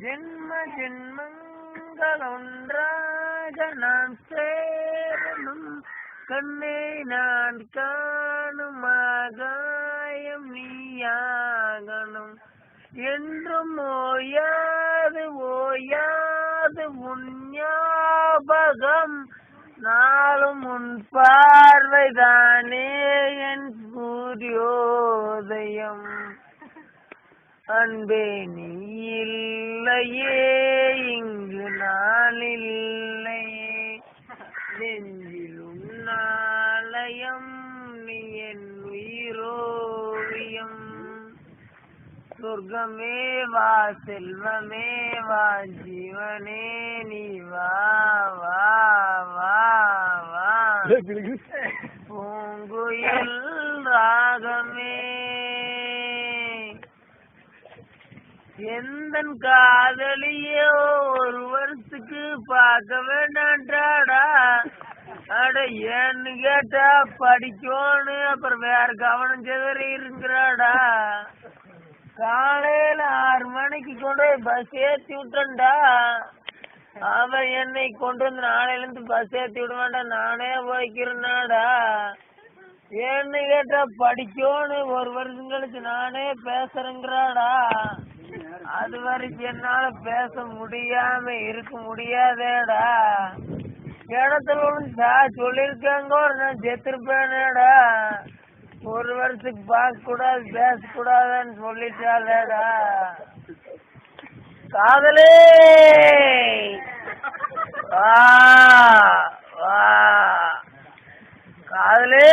ஜென்மங்கள் ஒன்றாக நாம் சேரணும். கண்ணே நான் காணும் ஆகாயம் நீயாகணும். என்றும் ஓயாது உன் ஞாபகம். நாளும் உன் பார்வைதானே என் சூரியோதயம். அன்பே நீ இல்லையே இங்கு நான் இல்லையே. நெஞ்சிலும் நாளயம் நீ என் உயிரோவியம். சொர்க்கமே வா செல்வமே வா ஜீவனே நீ வா வா வா வா. பூங்குயில் ராகமே எந்தன் காதலியோ ஒரு வருஷத்துக்கு பார்க்க வேண்டான்டாடா. அட ஏன்னு கேட்டா படிக்கணும், அப்புறம் வேற கவனம் செதறி இருக்கிறாடா. காலையில 6 மணிக்கு கொண்டு பஸ் ஏத்தி விட்டா. அவன் என்னை கொண்டு வந்து நாளையில இருந்து பஸ் ஏத்தி விடுவான்டா, நானே போய்க்கிறேன்னாடா. ஏன்னு கேட்டா படிக்கணும், ஒரு வருஷம் கழிச்சு நானே பேசுறேங்கிறாடா. அது வரைக்கும் என்னால பேச முடியாம இருக்க முடியாதேடா. கிணத்துல சொல்லிருக்காங்க நான் செத்துருப்பேனேடா. ஒரு வருஷத்துக்கு பார்க்க கூடாது பேசக்கூடாதுன்னு சொல்லிட்டாலேடா. காதலே வா வா காதலே.